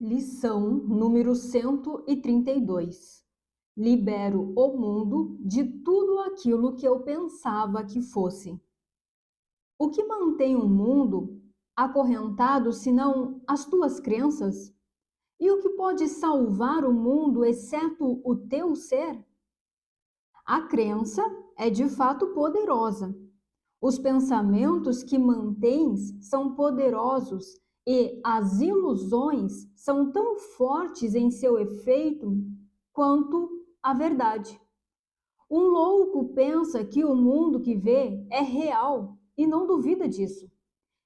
Lição número 132. Libero o mundo de tudo aquilo que eu pensava que fosse. O que mantém o mundo acorrentado senão as tuas crenças? E o que pode salvar o mundo exceto o teu ser? A crença é de fato poderosa. Os pensamentos que mantens são poderosos e as ilusões são tão fortes em seu efeito quanto a verdade. Um louco pensa que o mundo que vê é real e não duvida disso.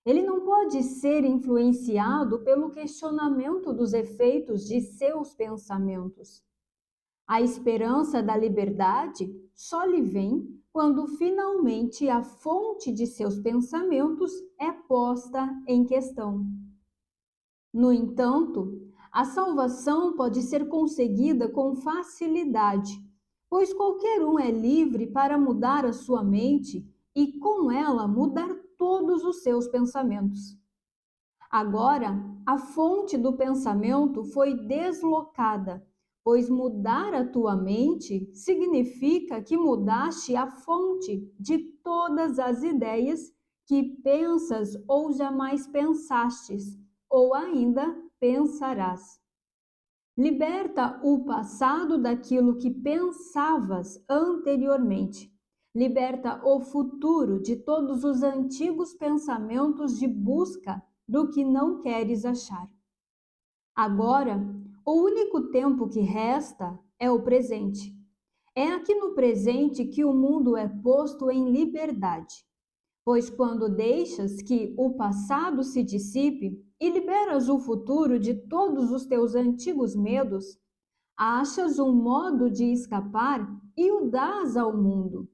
Ele não pode ser influenciado pelo questionamento dos efeitos de seus pensamentos. A esperança da liberdade só lhe vem quando finalmente a fonte de seus pensamentos é posta em questão. No entanto, a salvação pode ser conseguida com facilidade, pois qualquer um é livre para mudar a sua mente e com ela mudar todos os seus pensamentos. Agora, a fonte do pensamento foi deslocada, pois mudar a tua mente significa que mudaste a fonte de todas as ideias que pensas ou jamais pensastes, ou ainda pensarás. Liberta o passado daquilo que pensavas anteriormente. Liberta o futuro de todos os antigos pensamentos de busca do que não queres achar. Agora, o único tempo que resta é o presente. É aqui no presente que o mundo é posto em liberdade. Pois quando deixas que o passado se dissipe e liberas o futuro de todos os teus antigos medos, achas um modo de escapar e o dás ao mundo.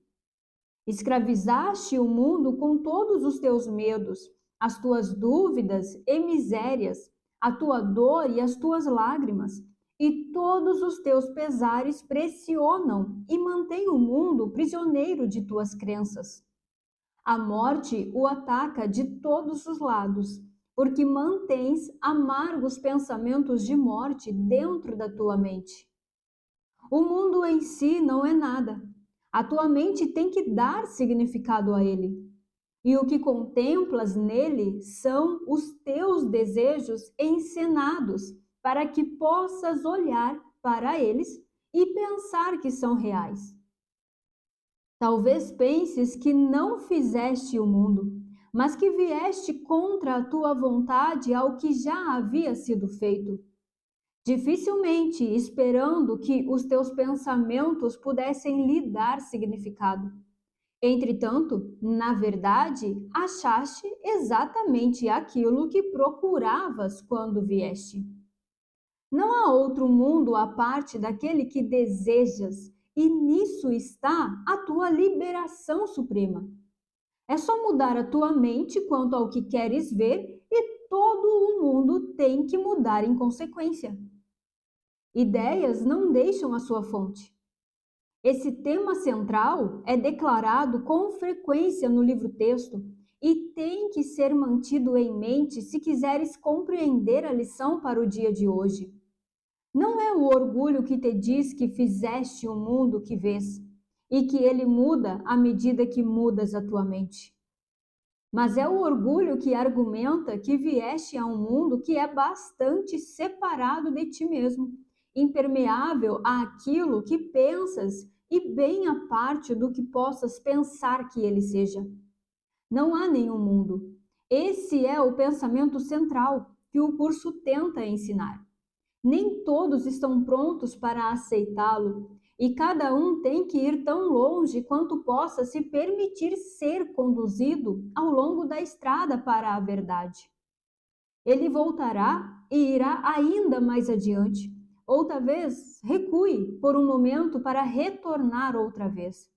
Escravizaste o mundo com todos os teus medos, as tuas dúvidas e misérias, a tua dor e as tuas lágrimas, e todos os teus pesares pressionam e mantêm o mundo prisioneiro de tuas crenças. A morte o ataca de todos os lados, porque mantens amargos pensamentos de morte dentro da tua mente. O mundo em si não é nada. A tua mente tem que dar significado a ele. E o que contemplas nele são os teus desejos encenados para que possas olhar para eles e pensar que são reais. Talvez penses que não fizeste o mundo, mas que vieste contra a tua vontade ao que já havia sido feito. Dificilmente esperando que os teus pensamentos pudessem lhe dar significado. Entretanto, na verdade, achaste exatamente aquilo que procuravas quando vieste. Não há outro mundo à parte daquele que desejas, e nisso está a tua liberação suprema. É só mudar a tua mente quanto ao que queres ver e todo o mundo tem que mudar em consequência. Ideias não deixam a sua fonte. Esse tema central é declarado com frequência no livro-texto e tem que ser mantido em mente se quiseres compreender a lição para o dia de hoje. Não é o orgulho que te diz que fizeste o mundo que vês e que ele muda à medida que mudas a tua mente. Mas é o orgulho que argumenta que vieste a um mundo que é bastante separado de ti mesmo, impermeável àquilo que pensas e bem à parte do que possas pensar que ele seja. Não há nenhum mundo. Esse é o pensamento central que o curso tenta ensinar. Nem todos estão prontos para aceitá-lo, e cada um tem que ir tão longe quanto possa se permitir ser conduzido ao longo da estrada para a verdade. Ele voltará e irá ainda mais adiante, ou talvez recue por um momento para retornar outra vez.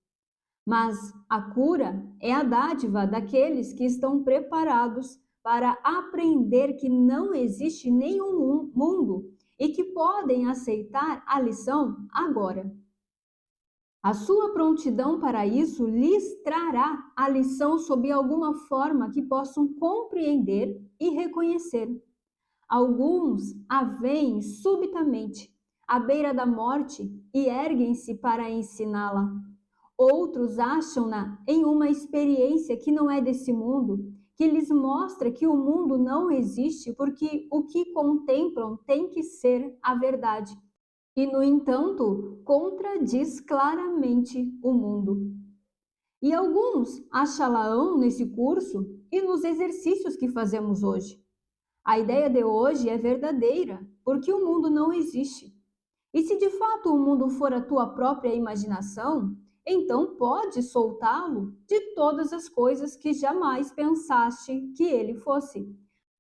Mas a cura é a dádiva daqueles que estão preparados para aprender que não existe nenhum mundo e que podem aceitar a lição agora. A sua prontidão para isso lhes trará a lição sob alguma forma que possam compreender e reconhecer. Alguns a veem subitamente, à beira da morte, e erguem-se para ensiná-la. Outros acham-na em uma experiência que não é desse mundo, que lhes mostra que o mundo não existe, porque o que contemplam tem que ser a verdade. E, no entanto, contradiz claramente o mundo. E alguns achá-la-ão nesse curso e nos exercícios que fazemos hoje. A ideia de hoje é verdadeira, porque o mundo não existe. E se de fato o mundo for a tua própria imaginação, então pode soltá-lo de todas as coisas que jamais pensaste que ele fosse,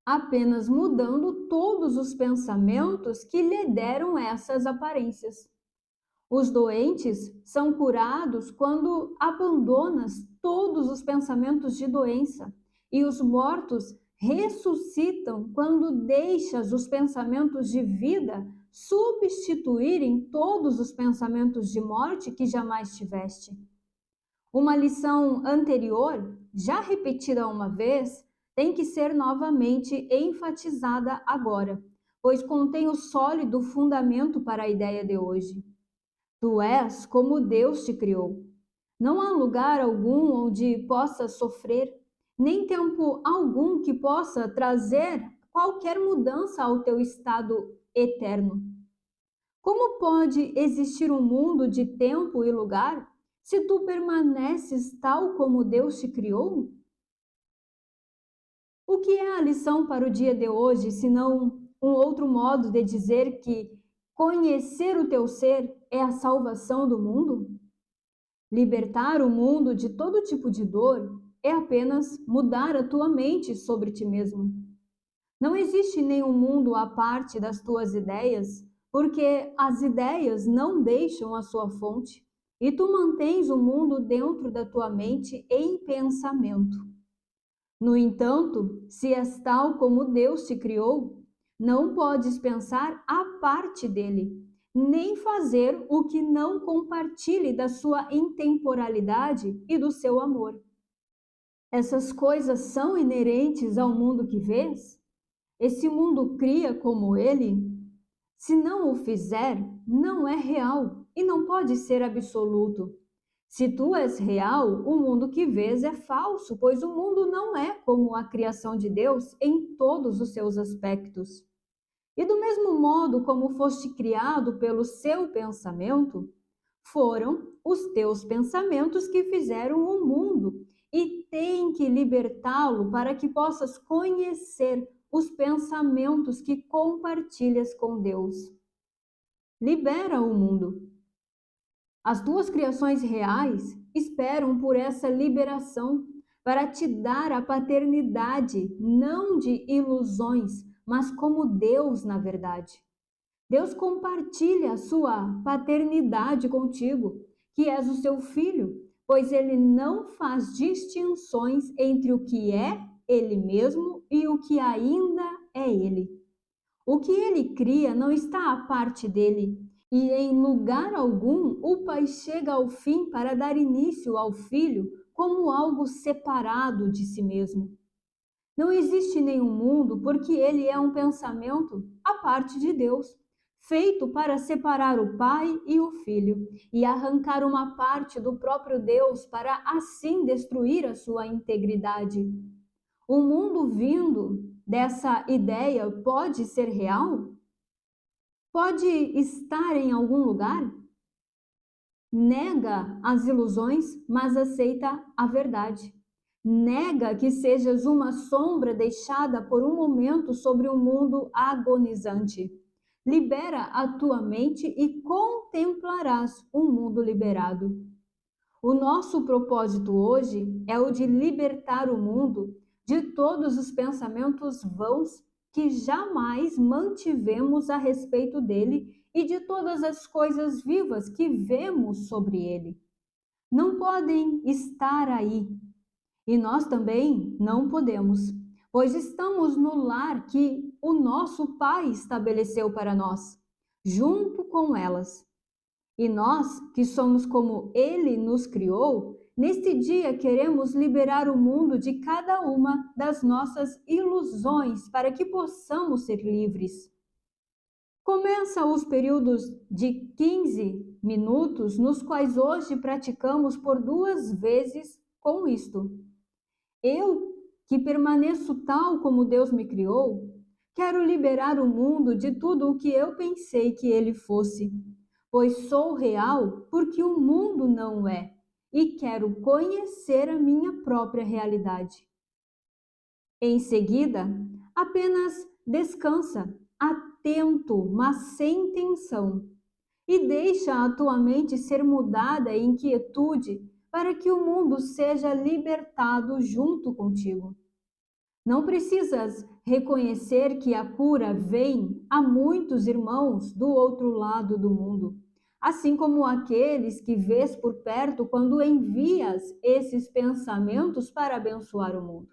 apenas mudando todos os pensamentos que lhe deram essas aparências. Os doentes são curados quando abandonas todos os pensamentos de doença, e os mortos ressuscitam quando deixas os pensamentos de vida substituírem todos os pensamentos de morte que jamais tiveste. Uma lição anterior, já repetida uma vez, tem que ser novamente enfatizada agora, pois contém o sólido fundamento para a ideia de hoje. Tu és como Deus te criou. Não há lugar algum onde possa sofrer, nem tempo algum que possa trazer qualquer mudança ao teu estado eterno. Como pode existir um mundo de tempo e lugar se tu permaneces tal como Deus te criou? O que é a lição para o dia de hoje, senão um outro modo de dizer que conhecer o teu ser é a salvação do mundo? Libertar o mundo de todo tipo de dor é apenas mudar a tua mente sobre ti mesmo. Não existe nenhum mundo à parte das tuas ideias, porque as ideias não deixam a sua fonte, e tu mantens o mundo dentro da tua mente em pensamento. No entanto, se és tal como Deus te criou, não podes pensar à parte dele, nem fazer o que não compartilhe da sua intemporalidade e do seu amor. Essas coisas são inerentes ao mundo que vês? Esse mundo cria como ele? Se não o fizer, não é real e não pode ser absoluto. Se tu és real, o mundo que vês é falso, pois o mundo não é como a criação de Deus em todos os seus aspectos. E do mesmo modo como foste criado pelo seu pensamento, foram os teus pensamentos que fizeram o mundo, e tem que libertá-lo para que possas conhecer os pensamentos que compartilhas com Deus. Libera o mundo. As duas criações reais esperam por essa liberação para te dar a paternidade, não de ilusões, mas como Deus na verdade. Deus compartilha a sua paternidade contigo, que és o seu filho, pois ele não faz distinções entre o que é ele mesmo e o que ainda é ele. O que ele cria não está à parte dele, e em lugar algum o Pai chega ao fim para dar início ao Filho como algo separado de si mesmo. Não existe nenhum mundo porque ele é um pensamento à parte de Deus, feito para separar o Pai e o Filho e arrancar uma parte do próprio Deus para assim destruir a sua integridade. O mundo vindo dessa ideia pode ser real? Pode estar em algum lugar? Nega as ilusões, mas aceita a verdade. Nega que sejas uma sombra deixada por um momento sobre um mundo agonizante. Libera a tua mente e contemplarás um mundo liberado. O nosso propósito hoje é o de libertar o mundo de todos os pensamentos vãos que jamais mantivemos a respeito dele e de todas as coisas vivas que vemos sobre ele. Não podem estar aí. E nós também não podemos, pois estamos no lar que o nosso Pai estabeleceu para nós, junto com elas. E nós, que somos como Ele nos criou, Neste dia, queremos liberar o mundo de cada uma das nossas ilusões para que possamos ser livres. Começa os períodos de 15 minutos, nos quais hoje praticamos por 2 vezes com isto. Eu, que permaneço tal como Deus me criou, quero liberar o mundo de tudo o que eu pensei que ele fosse, pois sou real porque o mundo não é, e quero conhecer a minha própria realidade. Em seguida, apenas descansa, atento, mas sem tensão, e deixa a tua mente ser mudada em quietude para que o mundo seja libertado junto contigo. Não precisas reconhecer que a cura vem a muitos irmãos do outro lado do mundo, assim como aqueles que vês por perto quando envias esses pensamentos para abençoar o mundo.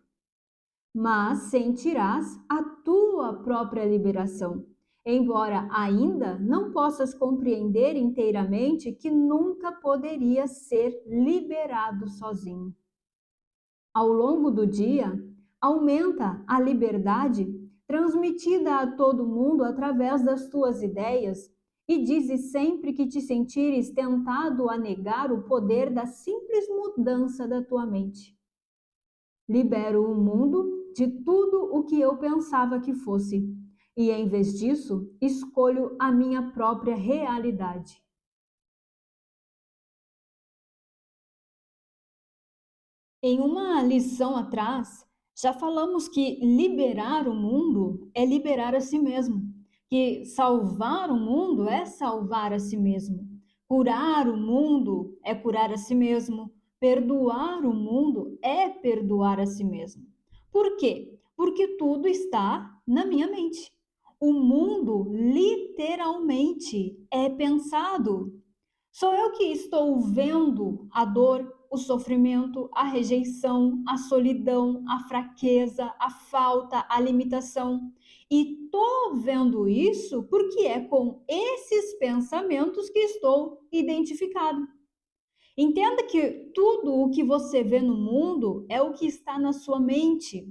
Mas sentirás a tua própria liberação, embora ainda não possas compreender inteiramente que nunca poderia ser liberado sozinho. Ao longo do dia, aumenta a liberdade transmitida a todo mundo através das tuas ideias e dizes sempre que te sentires tentado a negar o poder da simples mudança da tua mente. Libero o mundo de tudo o que eu pensava que fosse, e em vez disso, escolho a minha própria realidade. Em uma lição atrás, já falamos que liberar o mundo é liberar a si mesmo, que salvar o mundo é salvar a si mesmo, curar o mundo é curar a si mesmo, perdoar o mundo é perdoar a si mesmo. Por quê? Porque tudo está na minha mente. O mundo literalmente é pensado. Sou eu que estou vendo a dor, o sofrimento, a rejeição, a solidão, a fraqueza, a falta, a limitação. E estou vendo isso porque é com esses pensamentos que estou identificado. Entenda que tudo o que você vê no mundo é o que está na sua mente.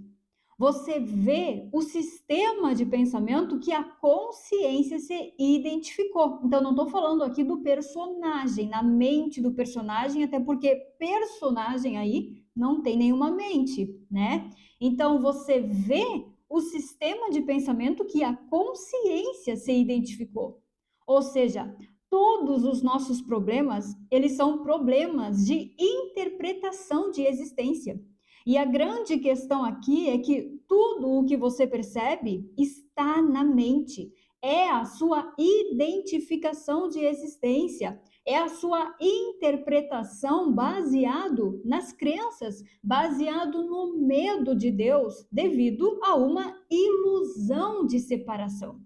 Você vê o sistema de pensamento que a consciência se identificou. Então, não estou falando aqui do personagem, na mente do personagem, até porque personagem aí não tem nenhuma mente, né? Então, você vê o sistema de pensamento que a consciência se identificou. Ou seja, todos os nossos problemas, eles são problemas de interpretação de existência. E a grande questão aqui é que tudo o que você percebe está na mente. É a sua identificação de existência, é a sua interpretação baseado nas crenças, baseado no medo de Deus, devido a uma ilusão de separação.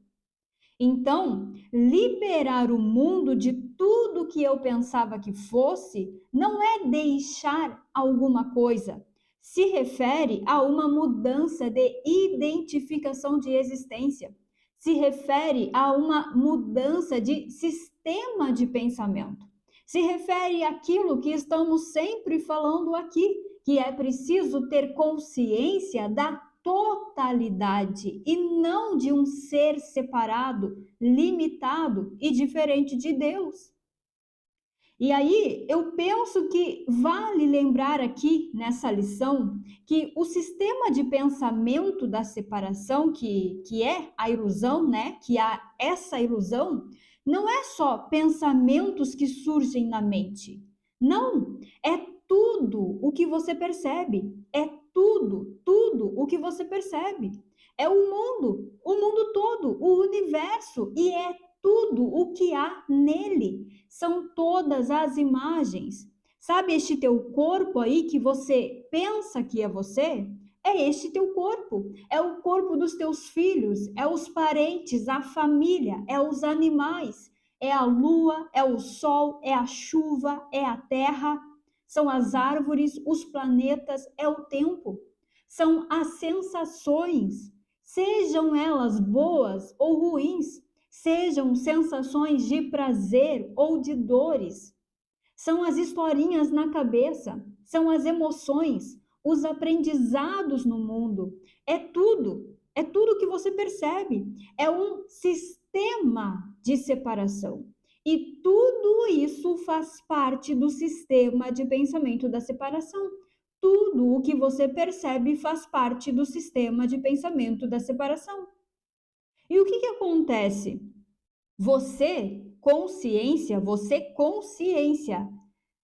Então, liberar o mundo de tudo que eu pensava que fosse não é deixar alguma coisa. Se refere a uma mudança de identificação de existência. Se refere a uma mudança de sistema de pensamento. Se refere àquilo que estamos sempre falando aqui, que é preciso ter consciência da totalidade e não de um ser separado, limitado e diferente de Deus. E aí eu penso que vale lembrar aqui nessa lição que o sistema de pensamento da separação, que é a ilusão, né? Que há essa ilusão, não é só pensamentos que surgem na mente. Não, é tudo o que você percebe, é tudo o que você percebe. É o mundo todo, o universo, e é tudo o que há nele. São todas as imagens. Sabe este teu corpo aí que você pensa que é você? É este teu corpo. É o corpo dos teus filhos, é os parentes, a família, é os animais, é a lua, é o sol, é a chuva, é a terra. São as árvores, os planetas, é o tempo. São as sensações, sejam elas boas ou ruins, sejam sensações de prazer ou de dores. São as historinhas na cabeça, são as emoções, os aprendizados no mundo, é tudo que você percebe. É um sistema de separação. E tudo isso faz parte do sistema de pensamento da separação. Tudo o que você percebe faz parte do sistema de pensamento da separação. E o que acontece? Você, consciência,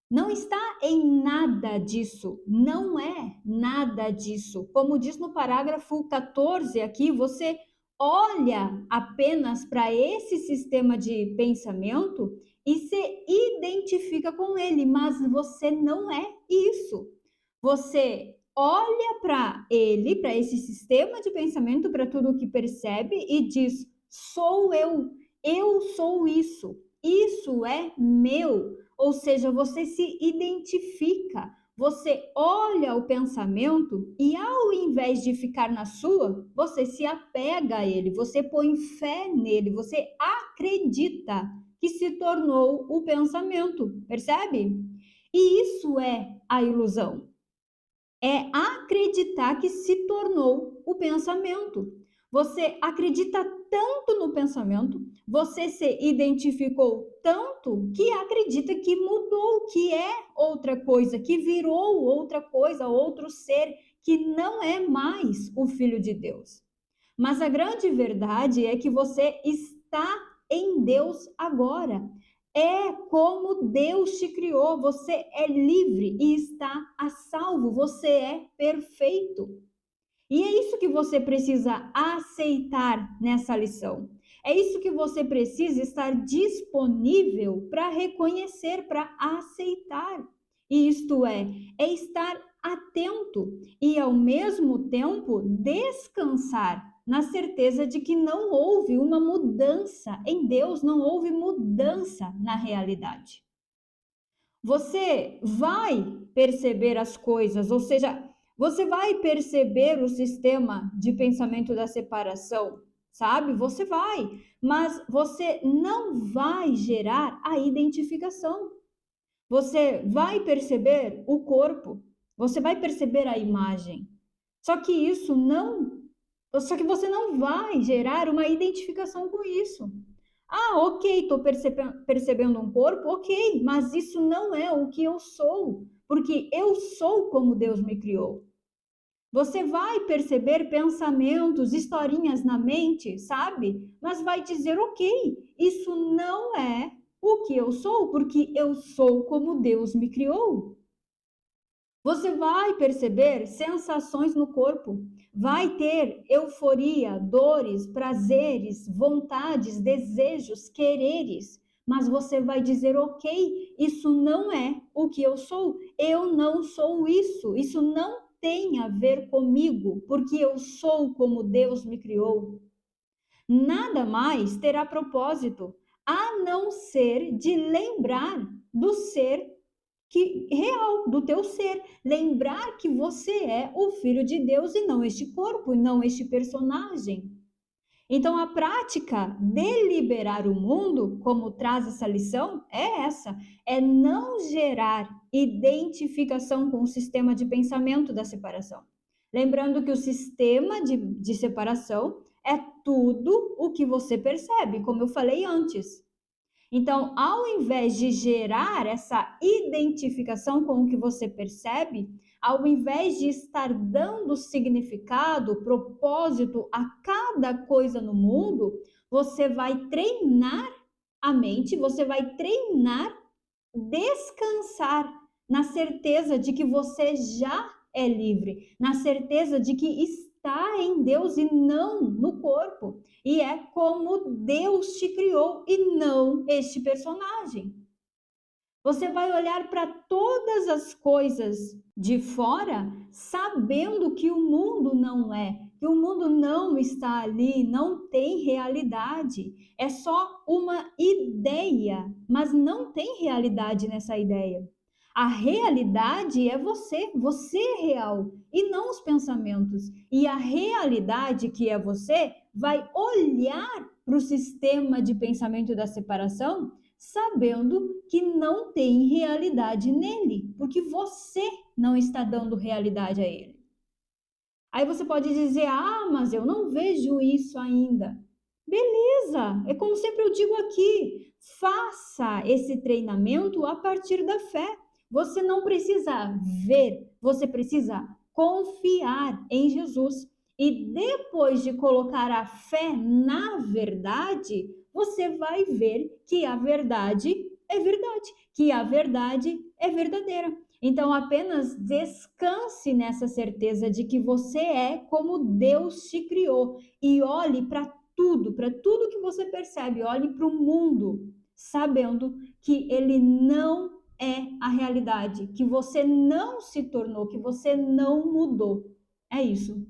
não está em nada disso, não é nada disso. Como diz no parágrafo 14 aqui, você olha apenas para esse sistema de pensamento e se identifica com ele, mas você não é isso. Você olha para ele, para esse sistema de pensamento, para tudo o que percebe e diz: sou eu sou isso é meu. Ou seja, você se identifica, você olha o pensamento e ao invés de ficar na sua, você se apega a ele, você põe fé nele, você acredita que se tornou o pensamento, percebe? E isso é a ilusão. É acreditar que se tornou o pensamento. Você acredita tanto no pensamento, você se identificou tanto que acredita que mudou, que é outra coisa, que virou outra coisa, outro ser, que não é mais o Filho de Deus. Mas a grande verdade é que você está em Deus agora. É como Deus te criou, você é livre e está a salvo, você é perfeito. E é isso que você precisa aceitar nessa lição. É isso que você precisa estar disponível para reconhecer, para aceitar. E isto é estar atento e ao mesmo tempo descansar na certeza de que não houve uma mudança em Deus, não houve mudança na realidade. Você vai perceber as coisas, ou seja, você vai perceber o sistema de pensamento da separação, sabe? Você vai, mas você não vai gerar a identificação. Você vai perceber o corpo, você vai perceber a imagem. Só que só que você não vai gerar uma identificação com isso. Ah, ok, estou percebendo um corpo, ok, mas isso não é o que eu sou, porque eu sou como Deus me criou. Você vai perceber pensamentos, historinhas na mente, sabe? Mas vai dizer, ok, isso não é o que eu sou, porque eu sou como Deus me criou. Você vai perceber sensações no corpo, vai ter euforia, dores, prazeres, vontades, desejos, quereres, mas você vai dizer, ok, isso não é o que eu não sou isso não tem a ver comigo, porque eu sou como Deus me criou. Nada mais terá propósito, a não ser de lembrar do ser real, do teu ser, lembrar que você é o filho de Deus e não este corpo, e não este personagem. Então a prática de liberar o mundo, como traz essa lição, é essa, é não gerar identificação com o sistema de pensamento da separação. Lembrando que o sistema de separação é tudo o que você percebe, como eu falei antes. Então, ao invés de gerar essa identificação com o que você percebe, ao invés de estar dando significado, propósito a cada coisa no mundo, você vai treinar a mente, você vai treinar descansar na certeza de que você já é livre, na certeza de que está em Deus e não no corpo. E é como Deus te criou e não este personagem. Você vai olhar para todas as coisas de fora sabendo que o mundo não é, que o mundo não está ali, não tem realidade. É só uma ideia, mas não tem realidade nessa ideia. A realidade é você é real e não os pensamentos. E a realidade que é você vai olhar para o sistema de pensamento da separação sabendo que não tem realidade nele, porque você não está dando realidade a ele. Aí você pode dizer: ah, mas eu não vejo isso ainda. Beleza, é como sempre eu digo aqui, faça esse treinamento a partir da fé. Você não precisa ver, você precisa confiar em Jesus. E depois de colocar a fé na verdade, você vai ver que a verdade é verdade, que a verdade é verdadeira. Então, apenas descanse nessa certeza de que você é como Deus te criou e olhe para tudo que você percebe, olhe para o mundo, sabendo que ele não é a realidade, que você não se tornou, que você não mudou. É isso.